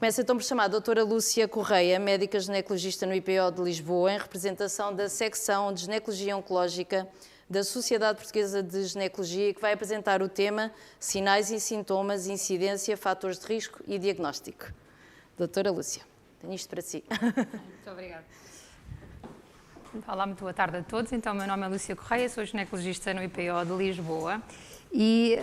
Começo então por chamar a doutora Lúcia Correia, médica ginecologista no IPO de Lisboa, em representação da secção de Ginecologia Oncológica da Sociedade Portuguesa de Ginecologia, que vai apresentar o tema Sinais e Sintomas, Incidência, Fatores de Risco e Diagnóstico. Doutora Lúcia, tenho isto para si. Muito obrigada. Olá, muito boa tarde a todos. Então, o meu nome é Lúcia Correia, sou ginecologista no IPO de Lisboa e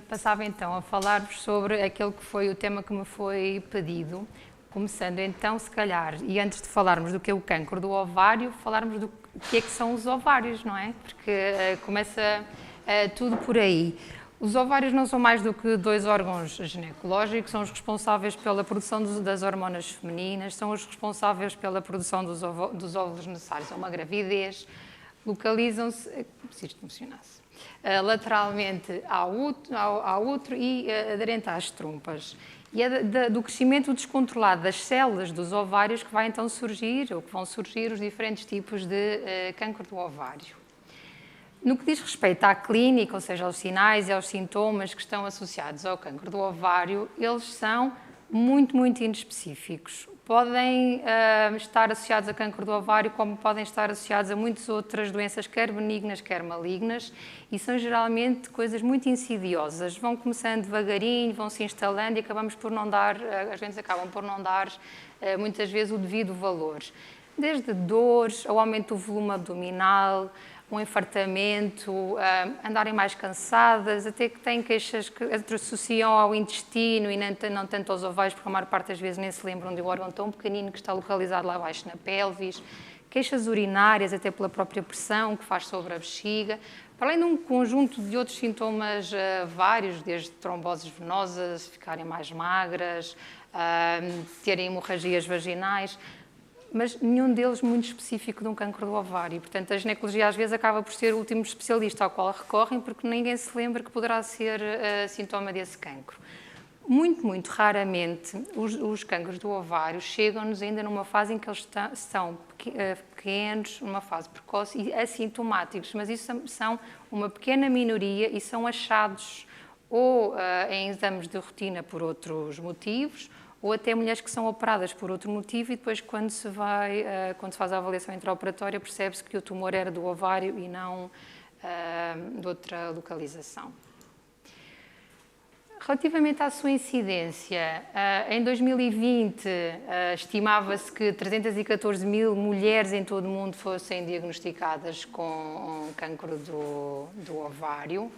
passava então a falar-vos sobre aquele que foi o tema que me foi pedido, começando então, se calhar, e antes de falarmos do que é o cancro do ovário, falarmos do que é que são os ovários, não é? Porque começa tudo por aí. Os ovários não são mais do que dois órgãos ginecológicos, são os responsáveis pela produção das hormonas femininas, são os responsáveis pela produção dos óvulos necessários a uma gravidez, localizam-se, se isto funcionasse, lateralmente ao útero e aderente às trompas. E é do crescimento descontrolado das células dos ovários que vai então surgir, ou que vão surgir os diferentes tipos de cancro do ovário. No que diz respeito à clínica, ou seja, aos sinais e aos sintomas que estão associados ao cancro do ovário, eles são muito inespecíficos. Podem estar associados a cancro do ovário, como podem estar associados a muitas outras doenças, quer benignas, quer malignas, e são geralmente coisas muito insidiosas. Vão começando devagarinho, vão se instalando e acabamos por não dar, as doenças acabam por não dar muitas vezes o devido valor. Desde dores, ao aumento do volume abdominal, um infartamento, andarem mais cansadas, até que têm queixas que associam ao intestino e não tanto aos ovários, porque a maior parte das vezes nem se lembram de um órgão tão pequenino que está localizado lá abaixo na pelvis. Queixas urinárias, até pela própria pressão que faz sobre a bexiga, para além de um conjunto de outros sintomas vários, desde tromboses venosas, ficarem mais magras, terem hemorragias vaginais, mas nenhum deles muito específico de um cancro do ovário. Portanto, a ginecologia às vezes acaba por ser o último especialista ao qual recorrem, porque ninguém se lembra que poderá ser sintoma desse cancro. Muito raramente os cancros do ovário chegam-nos ainda numa fase em que eles são pequenos, numa fase precoce e assintomáticos, mas isso são uma pequena minoria e são achados ou em exames de rotina por outros motivos, ou até mulheres que são operadas por outro motivo e depois quando se faz a avaliação intraoperatória percebe-se que o tumor era do ovário e não de outra localização. Relativamente à sua incidência, em 2020 estimava-se que 314 mil mulheres em todo o mundo fossem diagnosticadas com cancro do ovário.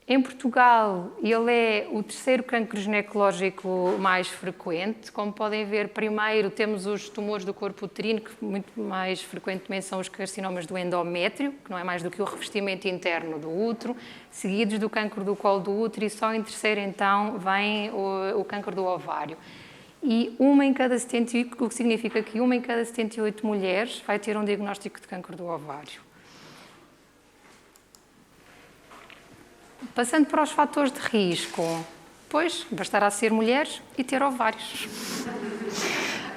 Em Portugal, ele é o terceiro cancro ginecológico mais frequente. Como podem ver, primeiro temos os tumores do corpo uterino, que muito mais frequentemente são os carcinomas do endométrio, que não é mais do que o revestimento interno do útero, seguidos do cancro do colo do útero e só em terceiro, então, vem o cancro do ovário. E o que significa que 1 em cada 78 mulheres vai ter um diagnóstico de cancro do ovário. Passando para os fatores de risco, pois bastará ser mulheres e ter ovários.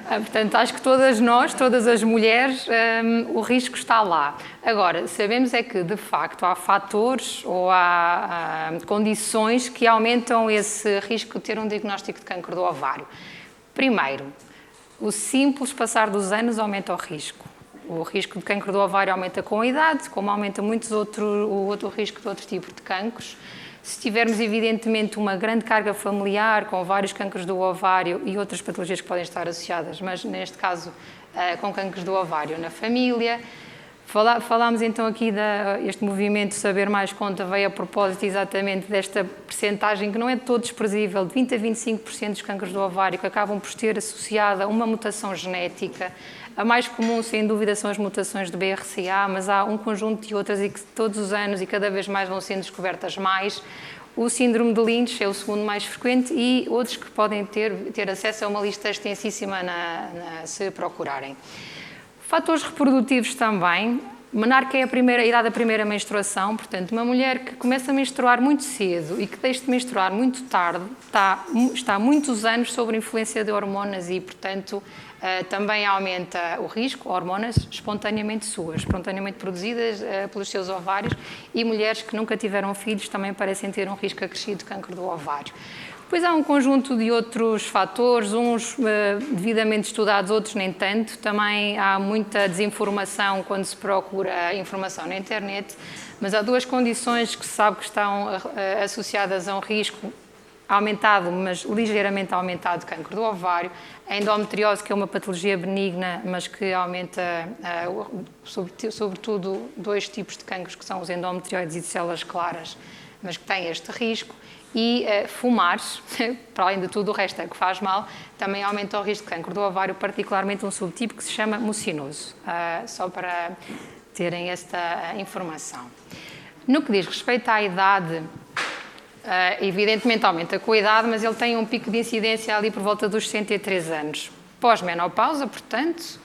Portanto, acho que todas as mulheres, o risco está lá. Agora, sabemos é que, de facto, há fatores ou há condições que aumentam esse risco de ter um diagnóstico de cancro do ovário. Primeiro, o simples passar dos anos aumenta o risco. O risco de cancro do ovário aumenta com a idade, como aumenta o outro risco de outro tipo de cancros. Se tivermos, evidentemente, uma grande carga familiar, com vários cancros do ovário e outras patologias que podem estar associadas, mas neste caso com cancros do ovário na família. Falámos então aqui deste movimento Saber Mais Conta, veio a propósito exatamente desta percentagem que não é de todo desprezível, de 20 a 25% dos cancros do ovário que acabam por ter associada uma mutação genética. A mais comum, sem dúvida, são as mutações do BRCA, mas há um conjunto de outras e que todos os anos e cada vez mais vão sendo descobertas mais. O síndrome de Lynch é o segundo mais frequente e outros que podem ter acesso a uma lista extensíssima se procurarem. Fatores reprodutivos também. Menarca é a idade da primeira menstruação, portanto, uma mulher que começa a menstruar muito cedo e que deixa de menstruar muito tarde está há muitos anos sob influência de hormonas e, portanto, também aumenta o risco, hormonas espontaneamente produzidas pelos seus ovários, e mulheres que nunca tiveram filhos também parecem ter um risco acrescido de cancro do ovário. Depois há um conjunto de outros fatores, uns devidamente estudados, outros nem tanto. Também há muita desinformação quando se procura informação na internet, mas há duas condições que se sabe que estão associadas a um risco aumentado, mas ligeiramente aumentado, de cancro do ovário. A endometriose, que é uma patologia benigna, mas que aumenta, sobretudo, dois tipos de cancros, que são os endometrioides e de células claras, mas que têm este risco. E fumar, para além de tudo o resto que faz mal, também aumenta o risco de cancro do ovário, particularmente um subtipo que se chama mucinoso, só para terem esta informação. No que diz respeito à idade, evidentemente aumenta com a idade, mas ele tem um pico de incidência ali por volta dos 63 anos. Pós-menopausa, portanto,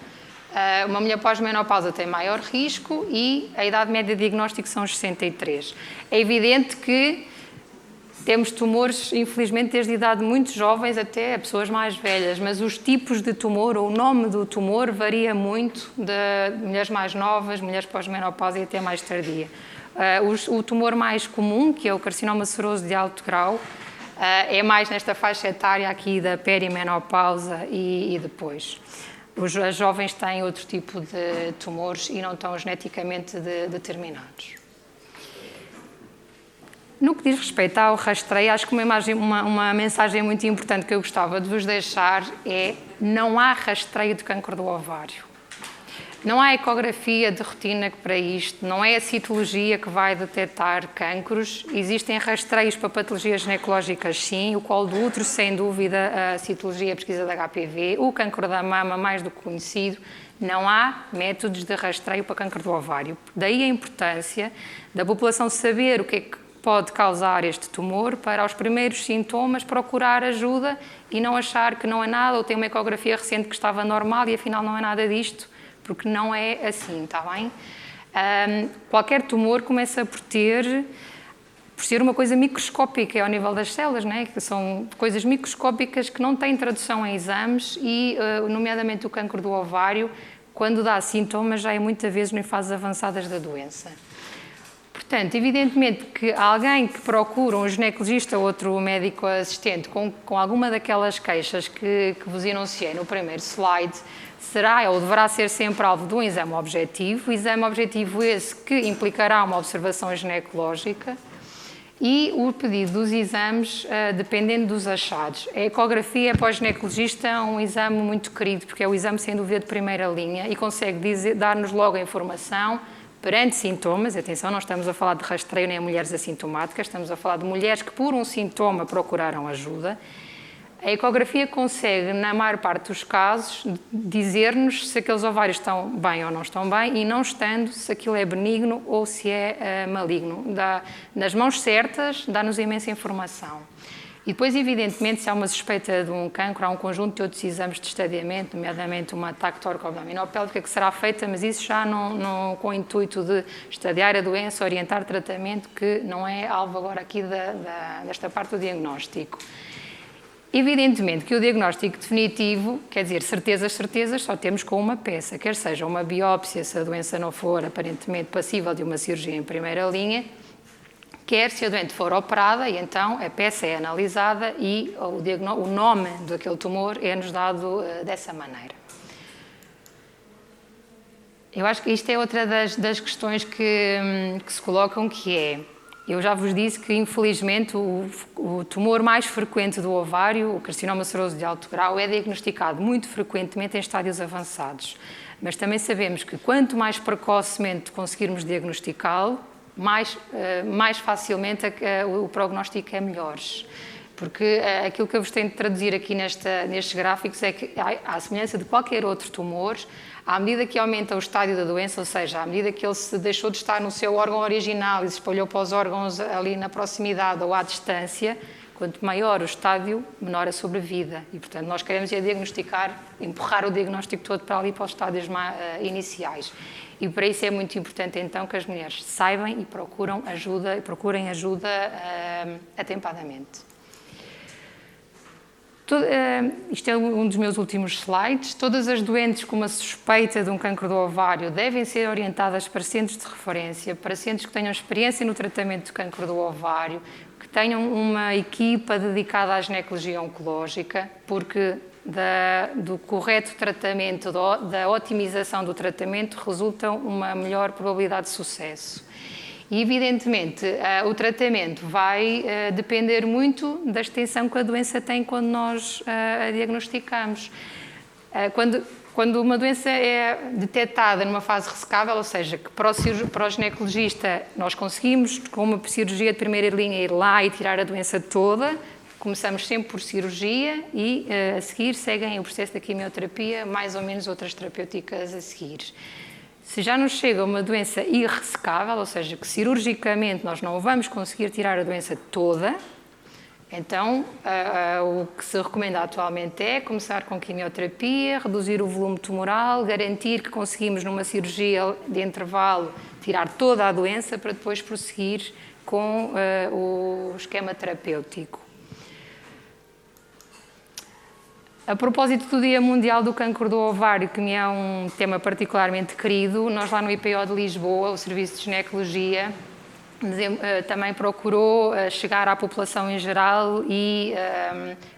uma mulher pós-menopausa tem maior risco e a idade média de diagnóstico são os 63. É evidente que temos tumores, infelizmente, desde idade muito jovens até pessoas mais velhas, mas os tipos de tumor, ou o nome do tumor, varia muito de mulheres mais novas, mulheres pós-menopausa e até mais tardia. O tumor mais comum, que é o carcinoma seroso de alto grau, é mais nesta faixa etária aqui da perimenopausa e depois. Os jovens têm outro tipo de tumores e não estão geneticamente determinados. No que diz respeito ao rastreio, acho que uma mensagem muito importante que eu gostava de vos deixar é: não há rastreio de cancro do ovário. Não há ecografia de rotina para isto, não é a citologia que vai detectar cancros. Existem rastreios para patologias ginecológicas, sim, o colo do útero, sem dúvida, a citologia, a pesquisa da HPV, o cancro da mama, mais do que conhecido. Não há métodos de rastreio para cancro do ovário. Daí a importância da população saber o que é que pode causar este tumor, para aos primeiros sintomas procurar ajuda e não achar que não é nada, ou tem uma ecografia recente que estava normal e afinal não é nada disto, porque não é assim, está bem? Qualquer tumor começa por ser uma coisa microscópica ao nível das células, né? Que são coisas microscópicas que não têm tradução em exames e, nomeadamente, o cancro do ovário, quando dá sintomas, já é muitas vezes em fases avançadas da doença. Portanto, evidentemente que alguém que procura um ginecologista ou outro médico assistente com alguma daquelas queixas que vos enunciei no primeiro slide, será ou deverá ser sempre alvo de um exame objetivo. O exame objetivo esse que implicará uma observação ginecológica e o pedido dos exames, dependendo dos achados. A ecografia para o ginecologista é um exame muito querido, porque é o exame sem dúvida de primeira linha e consegue dar-nos logo a informação perante sintomas. Atenção, não estamos a falar de rastreio nem a mulheres assintomáticas, estamos a falar de mulheres que por um sintoma procuraram ajuda. A ecografia consegue, na maior parte dos casos, dizer-nos se aqueles ovários estão bem ou não estão bem e, não estando, se aquilo é benigno ou se é maligno. Nas mãos certas, dá-nos imensa informação. E depois, evidentemente, se há uma suspeita de um cancro, há um conjunto de outros exames de estadiamento, nomeadamente uma TAC tóraco-abdominopélvica, que será feita, mas isso já não com o intuito de estadiar a doença, orientar tratamento, que não é alvo agora aqui desta parte do diagnóstico. Evidentemente que o diagnóstico definitivo, quer dizer, certezas, só temos com uma peça, quer seja uma biópsia, se a doença não for aparentemente passível de uma cirurgia em primeira linha, quer se a doente for operada e então a peça é analisada e o nome daquele tumor é-nos dado dessa maneira. Eu acho que isto é outra das questões que se colocam, que é: eu já vos disse que, infelizmente, o tumor mais frequente do ovário, o carcinoma seroso de alto grau, é diagnosticado muito frequentemente em estádios avançados. Mas também sabemos que quanto mais precocemente conseguirmos diagnosticá-lo, mais facilmente o prognóstico é melhor. Porque aquilo que eu vos tenho de traduzir aqui nestes gráficos é que, à semelhança de qualquer outro tumor, à medida que aumenta o estádio da doença, ou seja, à medida que ele se deixou de estar no seu órgão original e se espalhou para os órgãos ali na proximidade ou à distância, quanto maior o estádio, menor a sobrevida. E, portanto, nós queremos empurrar o diagnóstico todo para ali, para os estádios iniciais. E para isso é muito importante, então, que as mulheres saibam e procurem ajuda atempadamente. Isto é um dos meus últimos slides. Todas as doentes com uma suspeita de um cancro do ovário devem ser orientadas para centros de referência, para centros que tenham experiência no tratamento do cancro do ovário, que tenham uma equipa dedicada à ginecologia oncológica, porque do correto tratamento, da otimização do tratamento, resulta uma melhor probabilidade de sucesso. E, evidentemente, o tratamento vai depender muito da extensão que a doença tem quando nós a diagnosticamos. Quando uma doença é detectada numa fase ressecável, ou seja, que para o ginecologista nós conseguimos, com uma cirurgia de primeira linha, ir lá e tirar a doença toda, começamos sempre por cirurgia e a seguir seguem o processo da quimioterapia, mais ou menos outras terapêuticas a seguir. Se já nos chega uma doença irressecável, ou seja, que cirurgicamente nós não vamos conseguir tirar a doença toda, então o que se recomenda atualmente é começar com quimioterapia, reduzir o volume tumoral, garantir que conseguimos numa cirurgia de intervalo tirar toda a doença para depois prosseguir com o esquema terapêutico. A propósito do Dia Mundial do Cancro do Ovário, que me é um tema particularmente querido, nós lá no IPO de Lisboa, o Serviço de Ginecologia, também procurou chegar à população em geral e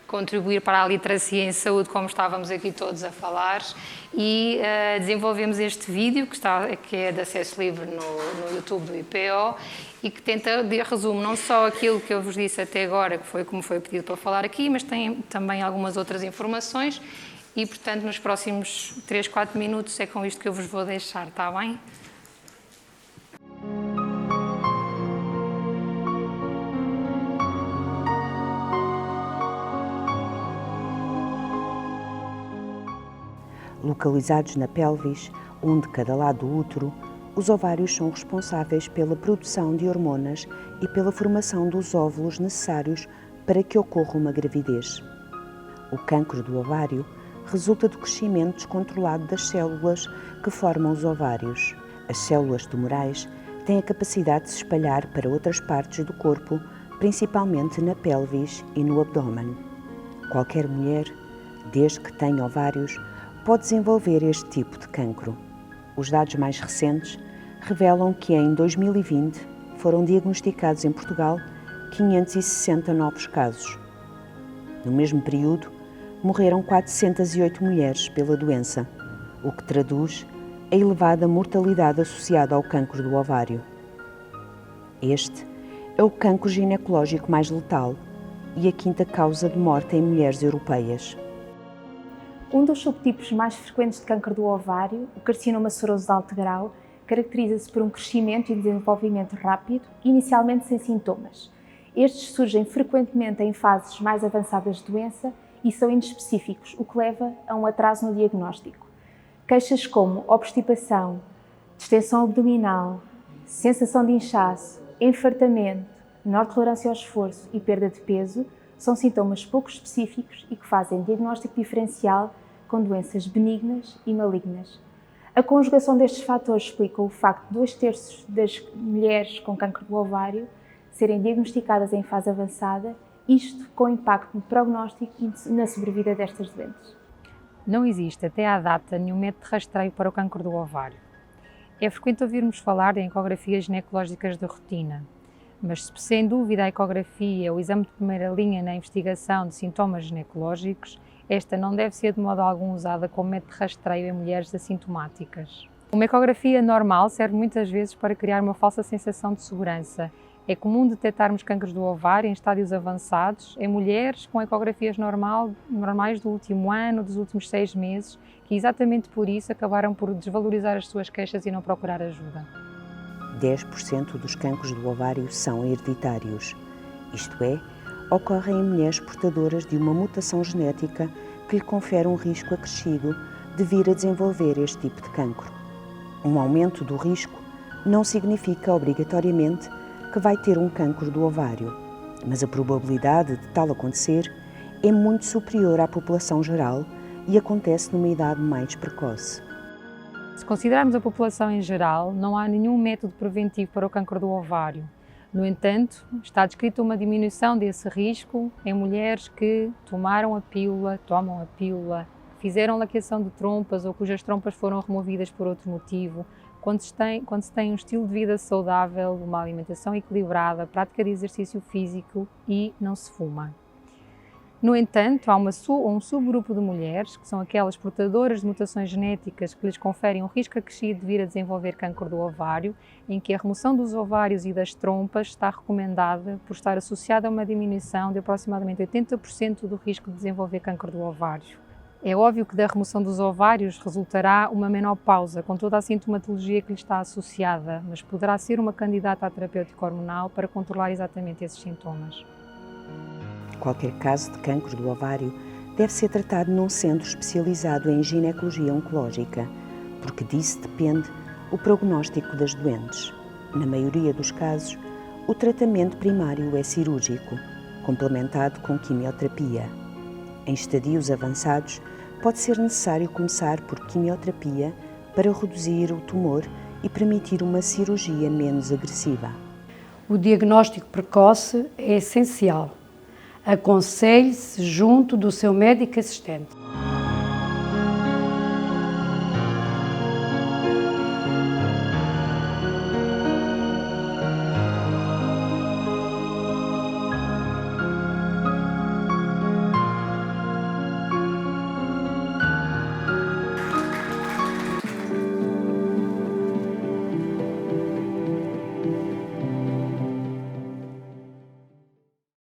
contribuir para a literacia em saúde, como estávamos aqui todos a falar, e desenvolvemos este vídeo, que é de acesso livre no YouTube do IPO, e que resume não só aquilo que eu vos disse até agora, que foi como foi pedido para falar aqui, mas tem também algumas outras informações, e, portanto, nos próximos 3, 4 minutos é com isto que eu vos vou deixar, está bem? Localizados na pelvis, um de cada lado do útero, os ovários são responsáveis pela produção de hormonas e pela formação dos óvulos necessários para que ocorra uma gravidez. O cancro do ovário resulta do crescimento descontrolado das células que formam os ovários. As células tumorais têm a capacidade de se espalhar para outras partes do corpo, principalmente na pelvis e no abdômen. Qualquer mulher, desde que tenha ovários, pode desenvolver este tipo de cancro. Os dados mais recentes revelam que em 2020 foram diagnosticados em Portugal 560 novos casos. No mesmo período, morreram 408 mulheres pela doença, o que traduz a elevada mortalidade associada ao cancro do ovário. Este é o cancro ginecológico mais letal e a quinta causa de morte em mulheres europeias. Um dos subtipos mais frequentes de cancro do ovário, o carcinoma seroso de alto grau, caracteriza-se por um crescimento e desenvolvimento rápido, inicialmente sem sintomas. Estes surgem frequentemente em fases mais avançadas de doença e são inespecíficos, o que leva a um atraso no diagnóstico. Queixas como obstipação, distensão abdominal, sensação de inchaço, enfartamento, menor tolerância ao esforço e perda de peso são sintomas pouco específicos e que fazem diagnóstico diferencial com doenças benignas e malignas. A conjugação destes fatores explica o facto de 2/3 das mulheres com cancro do ovário serem diagnosticadas em fase avançada, isto com impacto no prognóstico e na sobrevida destas doentes. Não existe até à data nenhum método de rastreio para o cancro do ovário. É frequente ouvirmos falar em ecografias ginecológicas de rotina, mas se sem dúvida a ecografia é o exame de primeira linha na investigação de sintomas ginecológicos, esta não deve ser de modo algum usada como método de rastreio em mulheres assintomáticas. Uma ecografia normal serve muitas vezes para criar uma falsa sensação de segurança. É comum detectarmos cancros do ovário em estádios avançados em mulheres com ecografias normais do último ano, dos últimos 6 meses, que exatamente por isso acabaram por desvalorizar as suas queixas e não procurar ajuda. 10% dos cancros do ovário são hereditários, isto é, ocorrem em mulheres portadoras de uma mutação genética que lhe confere um risco acrescido de vir a desenvolver este tipo de cancro. Um aumento do risco não significa obrigatoriamente que vai ter um cancro do ovário, mas a probabilidade de tal acontecer é muito superior à população geral e acontece numa idade mais precoce. Se considerarmos a população em geral, não há nenhum método preventivo para o cancro do ovário. No entanto, está descrita uma diminuição desse risco em mulheres que tomam a pílula, fizeram laqueação de trompas ou cujas trompas foram removidas por outro motivo, quando se tem um estilo de vida saudável, uma alimentação equilibrada, prática de exercício físico e não se fuma. No entanto, há um subgrupo de mulheres, que são aquelas portadoras de mutações genéticas que lhes conferem um risco acrescido de vir a desenvolver cancro do ovário, em que a remoção dos ovários e das trompas está recomendada por estar associada a uma diminuição de aproximadamente 80% do risco de desenvolver cancro do ovário. É óbvio que da remoção dos ovários resultará uma menopausa, com toda a sintomatologia que lhe está associada, mas poderá ser uma candidata à terapêutica hormonal para controlar exatamente esses sintomas. Qualquer caso de cancro do ovário deve ser tratado num centro especializado em ginecologia oncológica, porque disso depende o prognóstico das doentes. Na maioria dos casos, o tratamento primário é cirúrgico, complementado com quimioterapia. Em estadios avançados, pode ser necessário começar por quimioterapia para reduzir o tumor e permitir uma cirurgia menos agressiva. O diagnóstico precoce é essencial. Aconselhe-se junto do seu médico assistente.